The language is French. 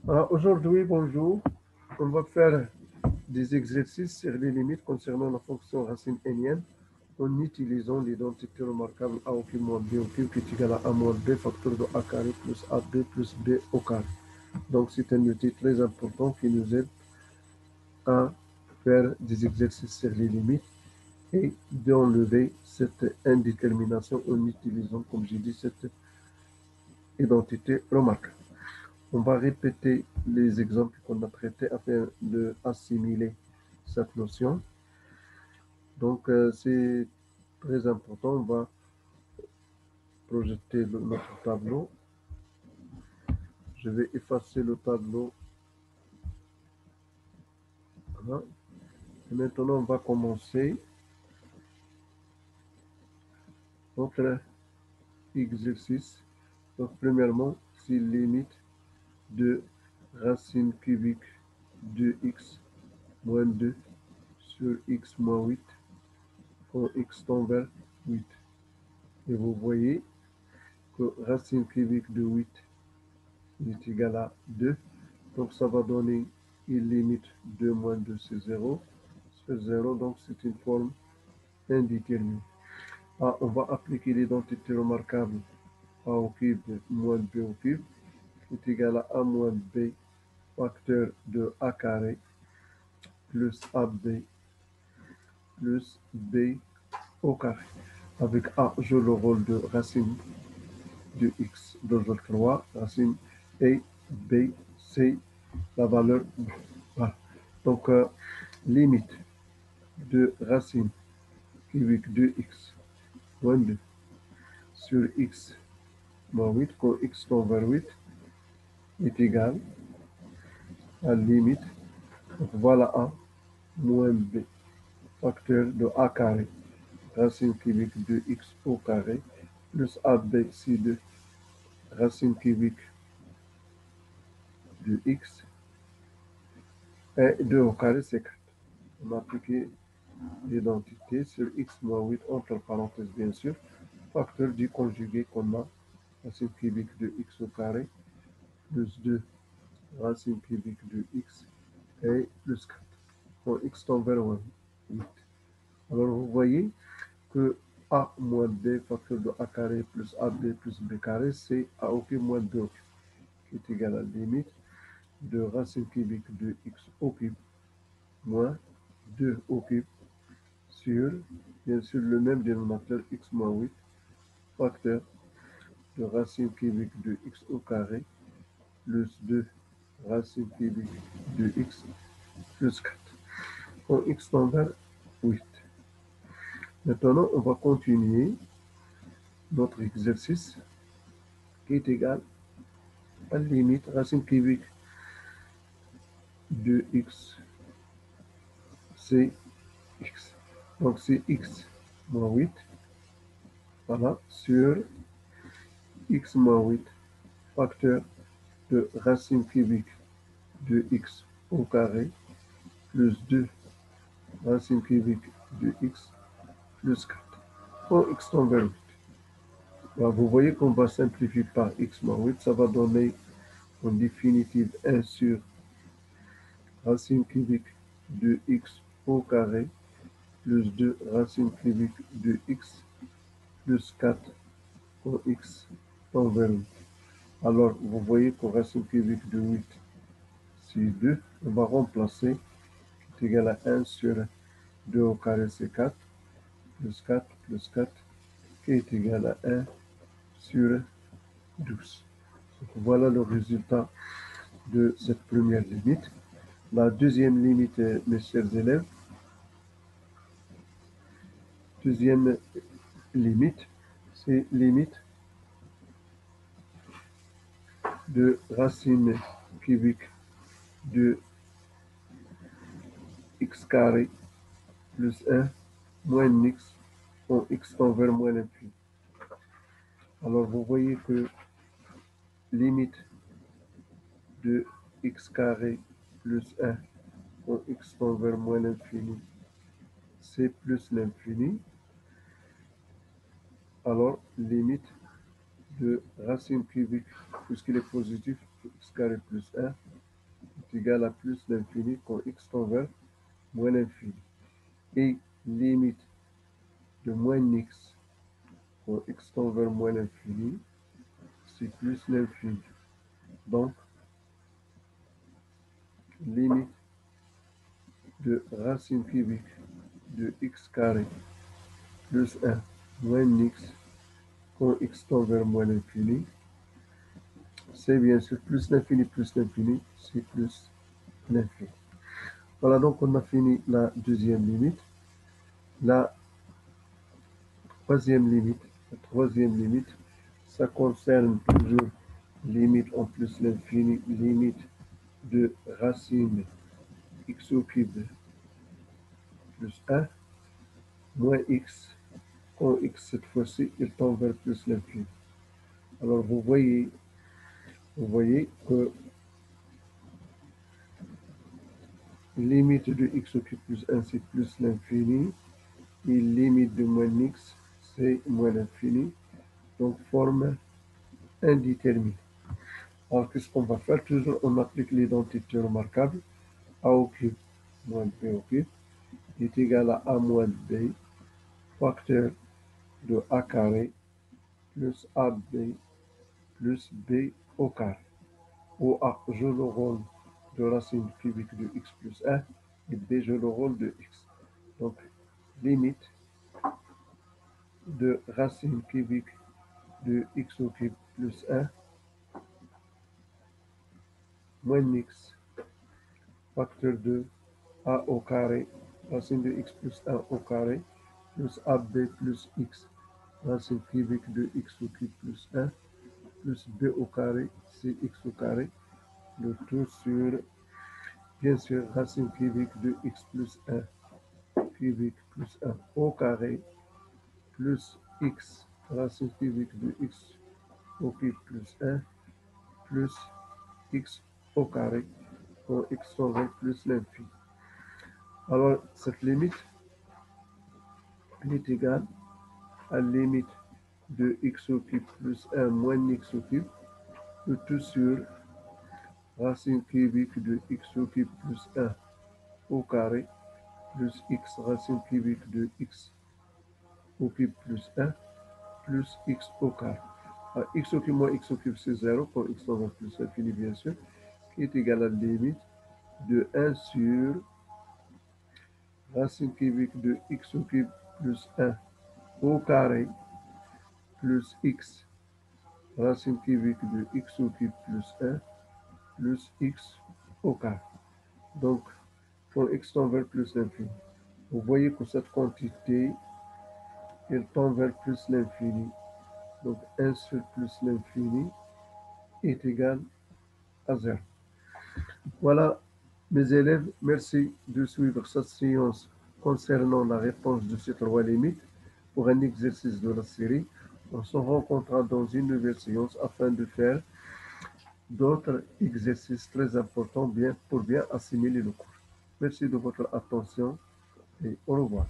Alors aujourd'hui, bonjour. On va faire des exercices sur les limites concernant la fonction racine énième en utilisant l'identité remarquable a au cube moins b au cube qui est égal à a moins b facteur de a carré plus ab plus b au carré. Donc c'est un outil très important qui nous aide à faire des exercices sur les limites et d'enlever cette indétermination en utilisant, comme j'ai dit, cette identité remarquable. On va répéter les exemples qu'on a traités afin d'assimiler cette notion. Donc, c'est très important. On va projeter notre tableau. Je vais effacer le tableau. Voilà. Et maintenant, on va commencer notre exercice. Donc, premièrement, c'est limite de racine cubique de x moins 2 sur x moins 8 quand x tend vers 8. Et vous voyez que racine cubique de 8 est égal à 2. Donc ça va donner une limite 2 moins 2, c'est 0. C'est 0, donc c'est une forme indéterminée. Ah, on va appliquer l'identité remarquable a au cube moins b au cube est égal à a moins b facteur de a carré plus ab plus b au carré. Avec a, joue le rôle de racine de x, 2 sur 3, racine et b, c'est la valeur. Voilà. Donc, limite de racine cubique de x moins 2 sur x moins 8, quand x tend vers 8, est égal à limite. Donc, voilà a moins b facteur de a carré, racine cubique de x au carré, plus ab, c'est 2, racine cubique de x, et 2 au carré, c'est 4. On a appliqué l'identité sur x moins 8, entre parenthèses bien sûr, facteur du conjugué qu'on a, racine cubique de x au carré, plus 2 racine cubique de x et plus 4. Quand x tend vers 8. Alors vous voyez que a moins b facteur de a carré plus ab plus b carré, c'est a au cube moins b au cube, qui est égal à la limite de racine cubique de x au cube moins 2 au cube sur, bien sûr, le même dénominateur x moins 8 facteur de racine cubique de x au carré plus 2 racine cubique de x plus 4. Quand x tend vers 8. Maintenant, on va continuer notre exercice qui est égal à la limite racine cubique de x, c'est x. Donc, c'est x moins 8, voilà, sur x moins 8 facteur de racine cubique de x au carré plus 2 racine cubique de x plus 4. Quand x tend vers 8. Alors, vous voyez qu'on va simplifier par x moins 8, ça va donner en définitive 1 sur racine cubique de x au carré plus 2 racine cubique de x plus 4 quand x tend vers 8. Alors, vous voyez que racine cubique de 8, c'est 2. On va remplacer, qui est égal à 1 sur 2 au carré, c'est 4, plus 4, qui est égal à 1 sur 12. Donc, voilà le résultat de cette première limite. La deuxième limite, mes chers élèves, deuxième limite, c'est limite de racine cubique de x carré plus 1 moins x quand x tend vers moins l'infini. Alors vous voyez que limite de x carré plus 1 quand x tend vers moins l'infini, c'est plus l'infini. Alors limite de racine cubique, puisqu'il est positif, x carré plus 1 est égal à plus l'infini quand x tend vers moins l'infini. Et limite de moins x quand x tend vers moins l'infini, c'est plus l'infini. Donc, limite de racine cubique de x carré plus 1 moins x quand x tend vers moins l'infini, c'est bien sûr plus l'infini, c'est plus l'infini. Voilà, donc on a fini la deuxième limite. La troisième limite, ça concerne toujours limite en plus l'infini, limite de racine x au cube plus 1 moins x, quand x cette fois-ci, il tend vers plus l'infini. Alors vous voyez que limite de x au cube plus 1, c'est plus l'infini, et limite de moins x, c'est moins l'infini, donc forme indéterminée. Alors qu'est-ce qu'on va faire? Toujours on applique l'identité remarquable, a au cube moins b au cube est égal à moins b, facteur de a carré plus ab plus b au carré, où a joue le rôle de racine cubique de x plus 1 et b joue le rôle de x. Donc, limite de racine cubique de x au cube plus 1 moins x, facteur de a au carré, racine de x plus 1 au carré, plus ab plus x, racine cubique de x au cube plus 1, plus b au carré, c'est x au carré, le tout sur, bien sûr, racine cubique de x plus 1 cubique plus 1 au carré, plus x, racine cubique de x au cube plus 1, plus x au carré, quand x tend vers plus l'infini. Alors, cette limite est égale à la limite de x au cube plus 1 moins x au cube, le tout sur racine cubique de x au cube plus 1 au carré, plus x racine cubique de x au cube plus 1, plus x au carré. Alors, x au cube moins x au cube, c'est 0, quand x tend vers plus l'infini, bien sûr, qui est égal à la limite de 1 sur racine cubique de x au cube plus 1 au carré, plus x racine cubique de x au cube plus 1, plus x au carré. Donc, quand x tend vers plus l'infini, vous voyez que cette quantité, elle tend vers plus l'infini. Donc, 1 sur plus l'infini est égal à 0. Voilà, mes élèves, merci de suivre cette séance concernant la réponse de ces trois limites pour un exercice de la série. On se rencontrera dans une nouvelle séance afin de faire d'autres exercices très importants pour bien assimiler le cours. Merci de votre attention et au revoir.